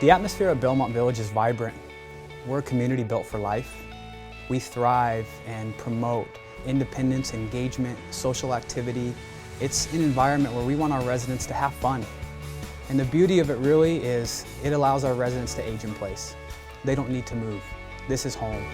The atmosphere at Belmont Village is vibrant. We're a community built for life. We thrive and promote independence, engagement, social activity. It's an environment where we want our residents to have fun. And the beauty of it really is it allows our residents to age in place. They don't need to move. This is home.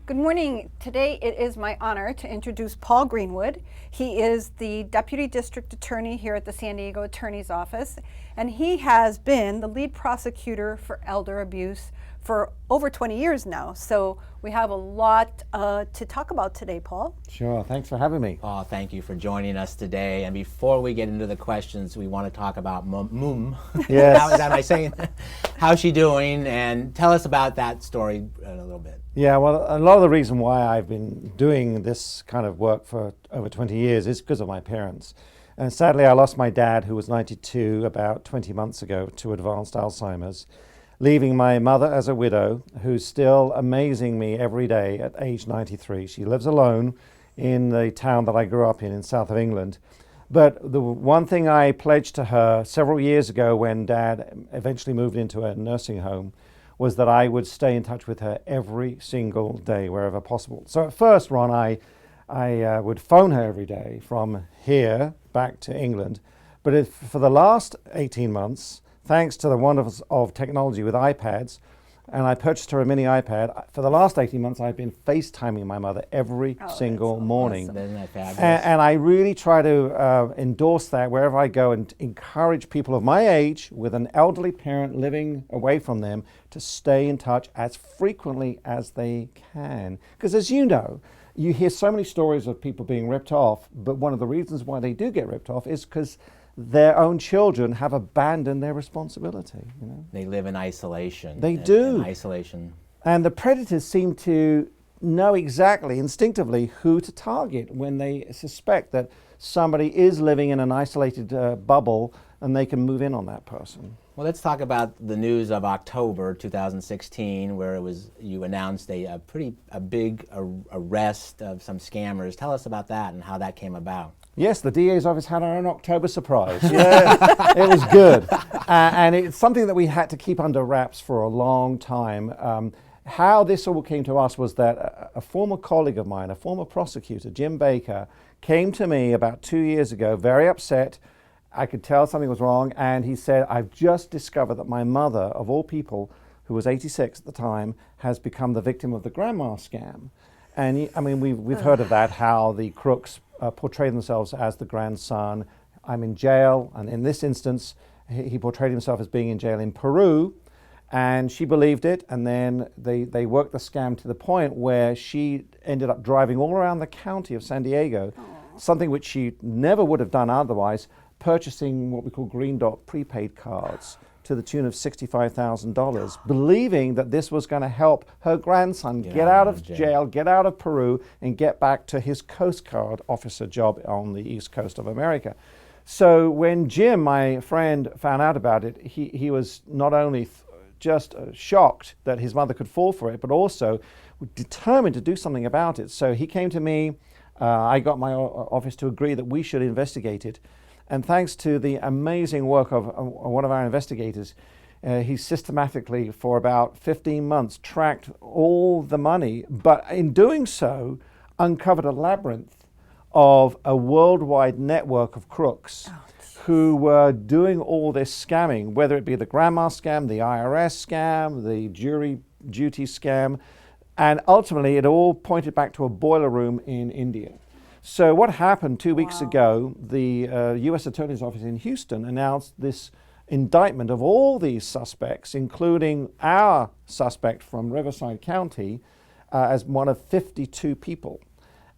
Good morning. Today it is my honor to introduce Paul Greenwood. He is the Deputy District Attorney here at the San Diego Attorney's Office, and he has been the lead prosecutor for elder abuse for over 20 years now. So we have a lot to talk about today, Paul. Sure, thanks for having me. Oh, thank you for joining us today. And before we get into the questions, we want to talk about Moom. Yes. How is that, am I saying? How's she doing? And tell us about that story a little bit. Yeah, well, a lot of the reason why I've been doing this kind of work for over 20 years is because of my parents. And sadly, I lost my dad, who was 92, about 20 months ago to advanced Alzheimer's, leaving my mother as a widow, who's still amazing me every day at age 93. She lives alone in the town that I grew up in south of England. But the one thing I pledged to her several years ago when Dad eventually moved into a nursing home was that I would stay in touch with her every single day, wherever possible. So at first, Ron, I would phone her every day from here back to England. But for the last 18 months, thanks to the wonders of technology with iPads, and I purchased her a mini iPad. For the last 18 months, I've been FaceTiming my mother every single morning. Awesome. Isn't that fabulous? And I really try to endorse that wherever I go and encourage people of my age with an elderly parent living away from them to stay in touch as frequently as they can. Because as you know, you hear so many stories of people being ripped off, but one of the reasons why they do get ripped off is because their own children have abandoned their responsibility. You know? They live in isolation. They do. In isolation. And the predators seem to know exactly, instinctively, who to target when they suspect that somebody is living in an isolated bubble and they can move in on that person. Well, let's talk about the news of October 2016, where you announced a big arrest of some scammers. Tell us about that and how that came about. Yes, the DA's office had our own October surprise. Yeah, it was good. And it's something that we had to keep under wraps for a long time. How this all came to us was that a former colleague of mine, a former prosecutor, Jim Baker, came to me about 2 years ago, very upset. I could tell something was wrong, and he said, I've just discovered that my mother, of all people, who was 86 at the time, has become the victim of the grandma scam. And I mean, we've heard of that, how the crooks portray themselves as the grandson. I'm in jail, and in this instance, he portrayed himself as being in jail in Peru, and she believed it, and then they worked the scam to the point where she ended up driving all around the county of San Diego, something which she never would have done otherwise, purchasing what we call Green Dot prepaid cards to the tune of $65,000, believing that this was going to help her grandson get out of jail, get out of Peru, and get back to his Coast Guard officer job on the East Coast of America. So when Jim, my friend, found out about it, he was not only just shocked that his mother could fall for it, but also determined to do something about it. So he came to me, I got my office to agree that we should investigate it. And thanks to the amazing work of one of our investigators, he systematically, for about 15 months, tracked all the money, but in doing so, uncovered a labyrinth of a worldwide network of crooks who were doing all this scamming, whether it be the grandma scam, the IRS scam, the jury duty scam, and ultimately it all pointed back to a boiler room in India. So what happened 2 weeks ago, the U.S. Attorney's Office in Houston announced this indictment of all these suspects, including our suspect from Riverside County, as one of 52 people.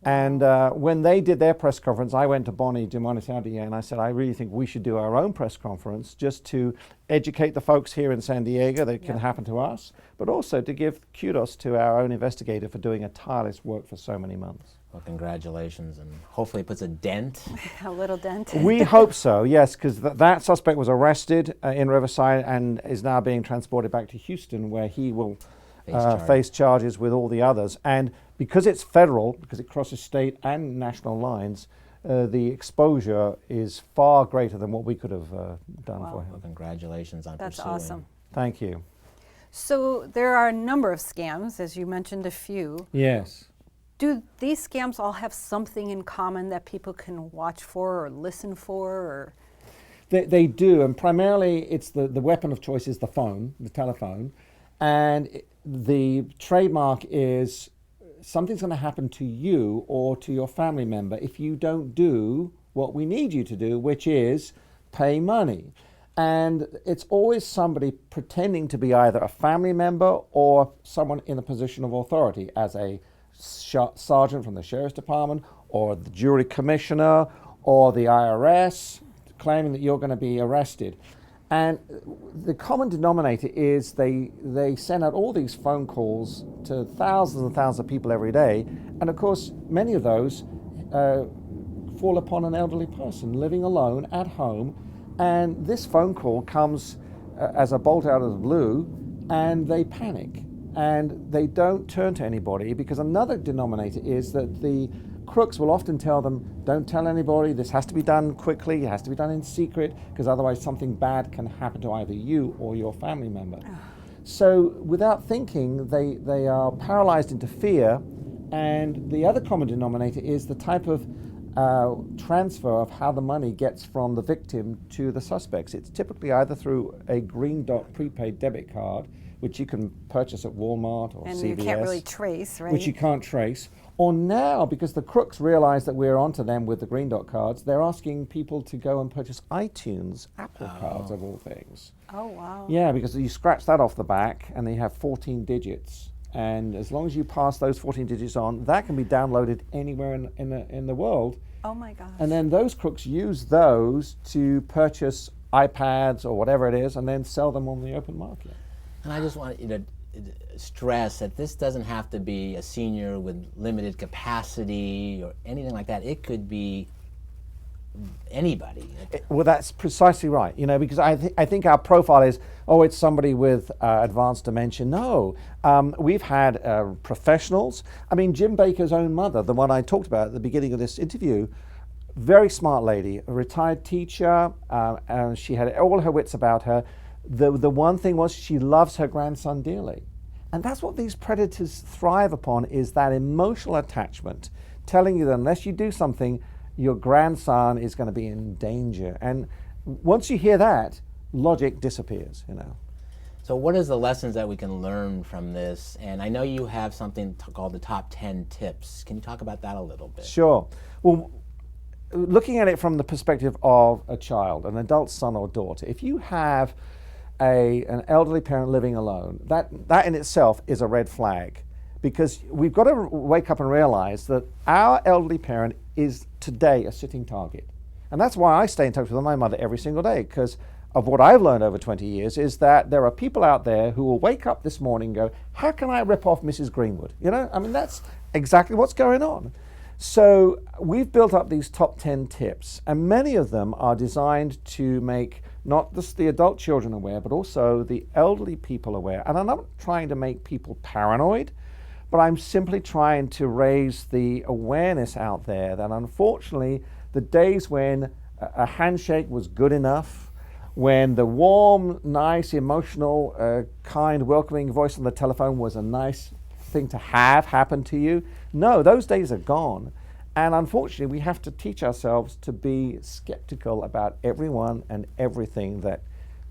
And when they did their press conference, I went to Bonnie Dimonettiadi and I said, I really think we should do our own press conference just to educate the folks here in San Diego that it can happen to us, but also to give kudos to our own investigator for doing a tireless work for so many months. Well, congratulations, and hopefully it puts a dent. A little dent. We hope so, yes, because that suspect was arrested in Riverside and is now being transported back to Houston, where he will face charges with all the others. And because it's federal, because it crosses state and national lines, the exposure is far greater than what we could have done for Well, him. congratulations on That's pursuing. awesome. Thank you. So there are a number of scams, as you mentioned a few. Yes. Do these scams all have something in common that people can watch for or listen for? Or They do, and primarily it's the weapon of choice is the phone, the telephone, and the trademark is something's going to happen to you or to your family member if you don't do what we need you to do, which is pay money. And it's always somebody pretending to be either a family member or someone in a position of authority, as a sergeant from the sheriff's department or the jury commissioner or the IRS, claiming that you're going to be arrested. And the common denominator is they send out all these phone calls to thousands and thousands of people every day. And of course, many of those fall upon an elderly person living alone at home. And this phone call comes as a bolt out of the blue, and they panic. And they don't turn to anybody, because another denominator is that the crooks will often tell them, don't tell anybody, this has to be done quickly, it has to be done in secret, because otherwise something bad can happen to either you or your family member. So without thinking, they are paralyzed into fear. And the other common denominator is the type of transfer of how the money gets from the victim to the suspects. It's typically either through a Green Dot prepaid debit card, which you can purchase at Walmart or and CVS. you can't really trace, right? Which you can't trace. Or now, because the crooks realize that we're onto them with the Green Dot cards, they're asking people to go and purchase iTunes, Apple cards of all things. Oh, wow. Yeah, because you scratch that off the back and they have 14 digits. And as long as you pass those 14 digits on, that can be downloaded anywhere in the world. Oh my gosh. And then those crooks use those to purchase iPads or whatever it is and then sell them on the open market. And I just want you to stress that this doesn't have to be a senior with limited capacity or anything like that. It could be anybody. Well, that's precisely right, because I think our profile is, it's somebody with advanced dementia. No, we've had professionals. I mean, Jim Baker's own mother, the one I talked about at the beginning of this interview, very smart lady, a retired teacher, and she had all her wits about her. The one thing was she loves her grandson dearly. And that's what these predators thrive upon, is that emotional attachment, telling you that unless you do something, your grandson is going to be in danger. And once you hear that, logic disappears, So what is the lessons that we can learn from this? And I know you have something called the top 10 tips. Can you talk about that a little bit? Sure. Well, looking at it from the perspective of a child, an adult son or daughter, if you have an elderly parent living alone, that in itself is a red flag, because we've got to wake up and realize that our elderly parent is today a sitting target. And that's why I stay in touch with my mother every single day, because of what I've learned over 20 years is that there are people out there who will wake up this morning and go, how can I rip off Mrs. Greenwood? That's exactly what's going on. So we've built up these top 10 tips, and many of them are designed to make not just the adult children aware, but also the elderly people aware. And I'm not trying to make people paranoid, but I'm simply trying to raise the awareness out there that unfortunately the days when a handshake was good enough, when the warm, nice, emotional, kind, welcoming voice on the telephone was a nice thing to have happen to you, no, those days are gone. And unfortunately, we have to teach ourselves to be skeptical about everyone and everything that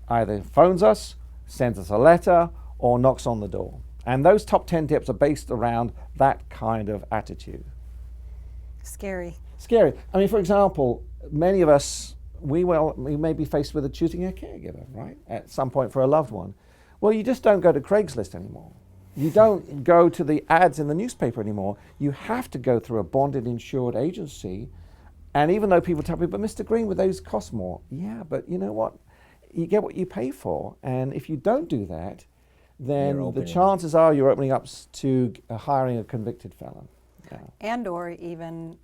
either phones us, sends us a letter, or knocks on the door. And those top 10 tips are based around that kind of attitude. Scary. Scary. I mean, for example, many of us, we may be faced with choosing a caregiver, right, at some point for a loved one. Well, you just don't go to Craigslist anymore. You don't go to the ads in the newspaper anymore. You have to go through a bonded insured agency. And even though people tell me, but Mr. Greenwood, those cost more. Yeah, but you know what? You get what you pay for. And if you don't do that, then the chances are you're opening up to hiring a convicted felon. Yeah. And or even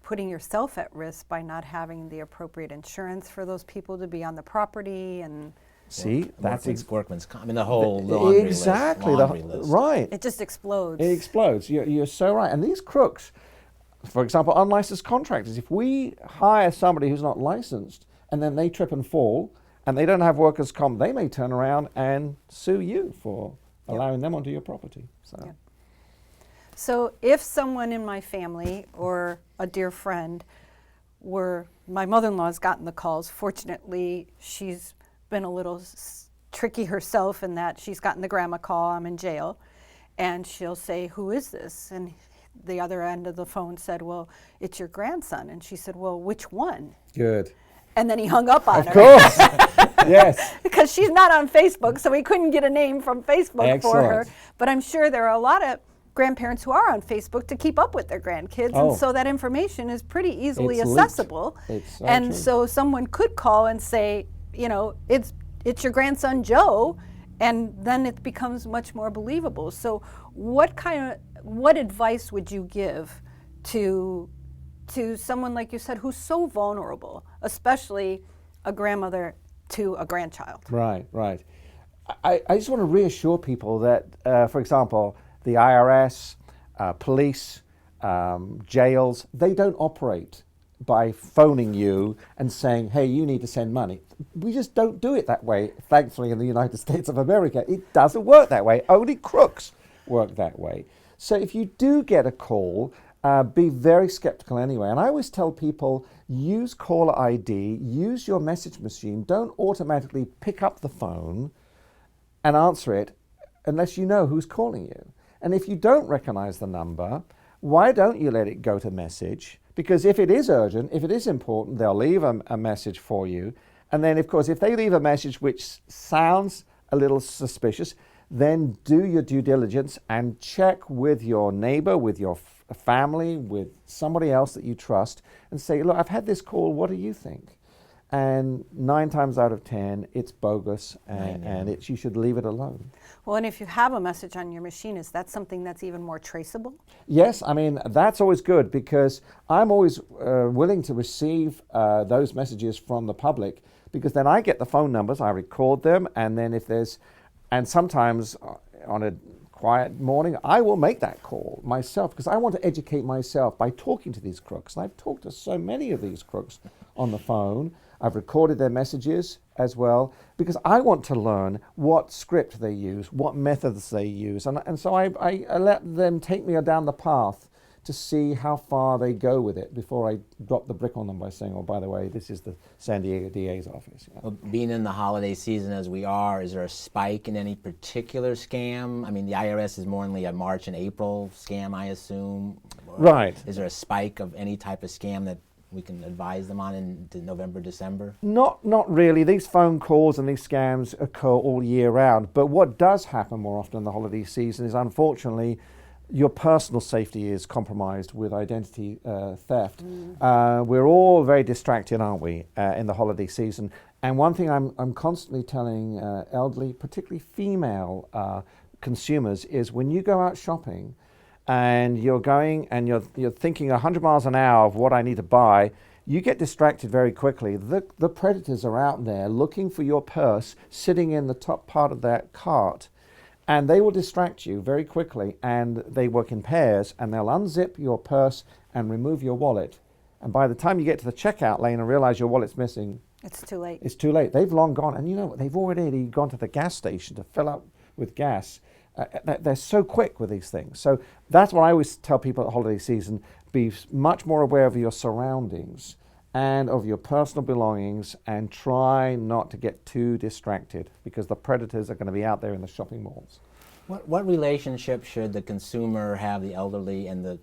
putting yourself at risk by not having the appropriate insurance for those people to be on the property. And see, that's workman's comp. I mean, the whole laundry exactly list. Right. It just explodes. It explodes. You're so right. And these crooks, for example, unlicensed contractors. If we hire somebody who's not licensed and then they trip and fall and they don't have workers' comp, they may turn around and sue you for allowing them onto your property. So. Yep. So if someone in my family or a dear friend my mother-in-law's gotten the calls. Fortunately, she's been a little tricky herself in that she's gotten the grandma call, I'm in jail, and she'll say, who is this? And the other end of the phone said, well, it's your grandson. And she said, well, which one? Good. And then he hung up on her. Of course. Yes. Because she's not on Facebook, so we couldn't get a name from Facebook for her. Excellent. But I'm sure there are a lot of grandparents who are on Facebook to keep up with their grandkids, and so that information is pretty easily accessible. It's so and true. so someone could call and say, you know, it's your grandson Joe, and then it becomes much more believable. So what advice would you give to someone, like you said, who's so vulnerable, especially a grandmother to a grandchild? Right, right. I just want to reassure people that, for example, the IRS, police, jails, they don't operate by phoning you and saying, hey, you need to send money. We just don't do it that way, thankfully, in the United States of America. It doesn't work that way. Only crooks work that way. So if you do get a call, be very skeptical anyway. And I always tell people, use caller ID, use your message machine. Don't automatically pick up the phone and answer it unless you know who's calling you. And if you don't recognize the number, why don't you let it go to message? Because if it is urgent, if it is important, they'll leave a message for you. And then, of course, if they leave a message which sounds a little suspicious, then do your due diligence and check with your neighbor, with your family, with somebody else that you trust, and say, look, I've had this call, what do you think? And 9 times out of 10, it's bogus, and you should leave it alone. Well, and if you have a message on your machine, is that something that's even more traceable? Yes, I mean, that's always good, because I'm always willing to receive those messages from the public, because then I get the phone numbers, I record them, and then and sometimes on a quiet morning, I will make that call myself, because I want to educate myself by talking to these crooks. And I've talked to so many of these crooks on the phone. I've recorded their messages as well, because I want to learn what script they use, what methods they use. And so I let them take me down the path to see how far they go with it before I drop the brick on them by saying, oh, by the way, this is the San Diego DA's office. Yeah. Well, being in the holiday season as we are, is there a spike in any particular scam? I mean, the IRS is more only a March and April scam, I assume. Right. Is there a spike of any type of scam that we can advise them on in November, December? Not really. These phone calls and these scams occur all year round. But what does happen more often in the holiday season is, unfortunately, your personal safety is compromised with identity theft. We're all very distracted, aren't we, in the holiday season? And one thing I'm constantly telling elderly, particularly female consumers, is when you go out shopping and you're going and you're thinking 100 miles an hour of what I need to buy, you get distracted very quickly. The predators are out there looking for your purse, sitting in the top part of that cart. And they will distract you very quickly, and they work in pairs, and they'll unzip your purse and remove your wallet. And by the time you get to the checkout lane and realize your wallet's missing, it's too late. It's too late. They've long gone. And you know what? They've already gone to the gas station to fill up with gas. They're so quick with these things. So that's what I always tell people at the holiday season. Be much more aware of your surroundings and of your personal belongings, and try not to get too distracted, because the predators are going to be out there in the shopping malls. What relationship should the consumer have, the elderly and the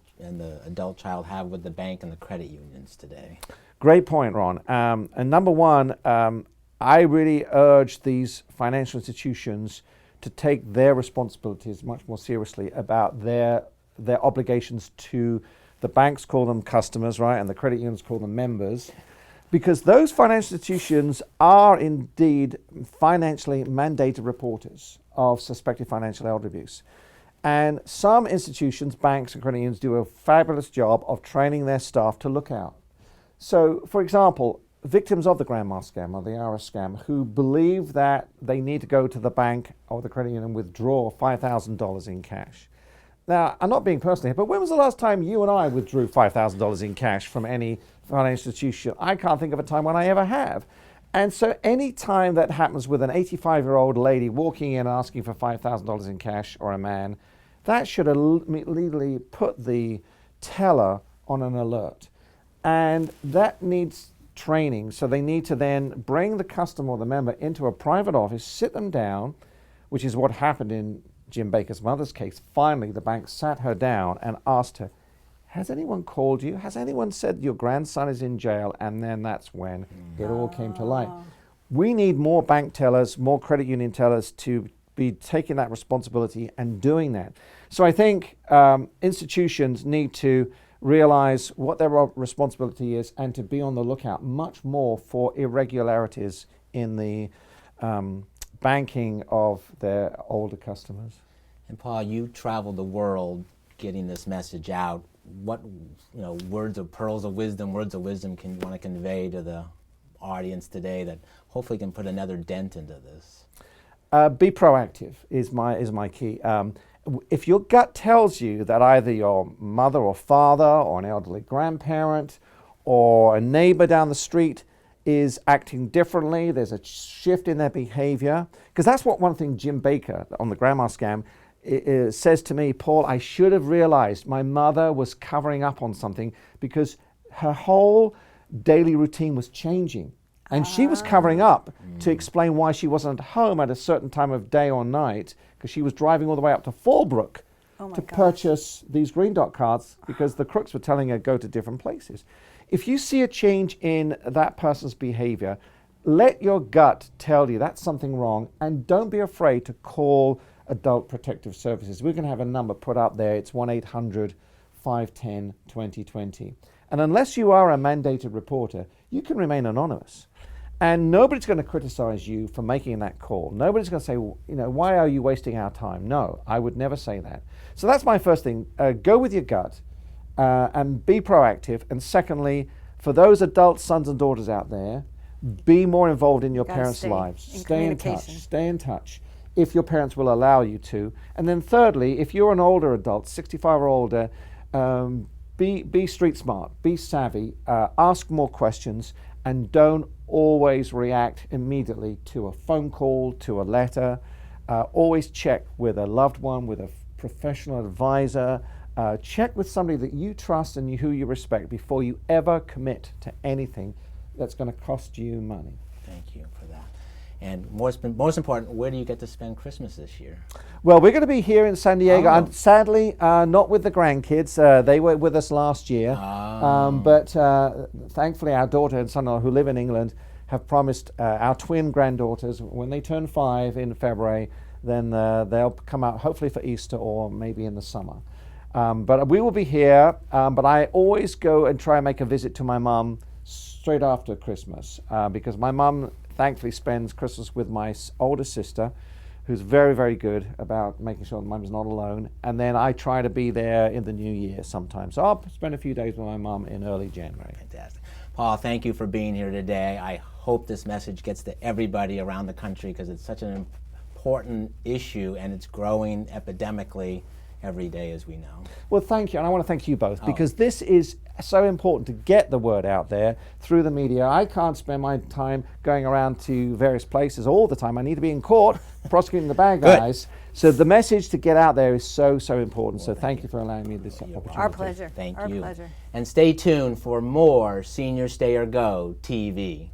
adult child have with the bank and the credit unions today? Great point, Ron. And number one, I really urge these financial institutions to take their responsibilities much more seriously about their obligations to the banks. Call them customers, right? And the credit unions call them members. Because those financial institutions are indeed financially mandated reporters of suspected financial elder abuse. And some institutions, banks and credit unions, do a fabulous job of training their staff to look out. So, for example, victims of the grandma scam or the IRS scam who believe that they need to go to the bank or the credit union and withdraw $5,000 in cash. Now, I'm not being personal here, but when was the last time you and I withdrew $5,000 in cash from any financial institution? I can't think of a time when I ever have. And so any time that happens with an 85-year-old lady walking in asking for $5,000 in cash, or a man, that should immediately put the teller on an alert. And that needs training. So they need to then bring the customer or the member into a private office, sit them down, which is what happened in Jim Baker's mother's case. Finally, the bank sat her down and asked her, has anyone called you? Has anyone said your grandson is in jail? And then that's when it all came to light. We need more bank tellers, more credit union tellers to be taking that responsibility and doing that. So I think institutions need to realize what their responsibility is and to be on the lookout much more for irregularities in the banking of their older customers. And Paul, you traveled the world getting this message out. What words of pearls of wisdom, words of wisdom can you want to convey to the audience today that hopefully can put another dent into this? Be proactive is my key. If your gut tells you that either your mother or father or an elderly grandparent or a neighbor down the street is acting differently, there's a shift in their behavior, because that's what one thing Jim Baker on the grandma scam it says to me, Paul, I should have realized my mother was covering up on something because her whole daily routine was changing. And she was covering up to explain why she wasn't home at a certain time of day or night, because she was driving all the way up to Fallbrook to purchase these Green Dot cards because the crooks were telling her go to different places. If you see a change in that person's behavior, let your gut tell you that's something wrong, and don't be afraid to call Adult Protective Services. We're going to have a number put up there. It's 1-800-510-2020. And unless you are a mandated reporter, you can remain anonymous. And nobody's going to criticize you for making that call. Nobody's going to say, why are you wasting our time? No, I would never say that. So that's my first thing. Go with your gut and be proactive. And secondly, for those adult sons and daughters out there, be more involved in your parents' lives. Stay in touch. Stay in touch if your parents will allow you to. And then thirdly, if you're an older adult, 65 or older, be street smart, be savvy, ask more questions, and don't always react immediately to a phone call, to a letter. Always check with a loved one, with a professional advisor. Check with somebody that you trust and who you respect before you ever commit to anything that's going to cost you money. Thank you for that. And most important, where do you get to spend Christmas this year? Well, we're going to be here in San Diego. Sadly, not with the grandkids. They were with us last year. But thankfully, our daughter and son-in-law who live in England have promised our twin granddaughters, when they turn 5 in February, then they'll come out hopefully for Easter or maybe in the summer. But we will be here. But I always go and try and make a visit to my mum straight after Christmas because my mum thankfully spends Christmas with my older sister, who's very, very good about making sure that Mum's not alone. And then I try to be there in the new year sometimes. So I'll spend a few days with my mum in early January. Fantastic. Paul, thank you for being here today. I hope this message gets to everybody around the country because it's such an important issue and it's growing epidemically every day, as we know. Well, thank you, and I want to thank you both because this is so important to get the word out there through the media. I can't spend my time going around to various places all the time. I need to be in court prosecuting the bad guys. So the message to get out there is so, so important. So thank you for allowing me this opportunity. Our pleasure. Thank you. And stay tuned for more Senior Stay or Go TV.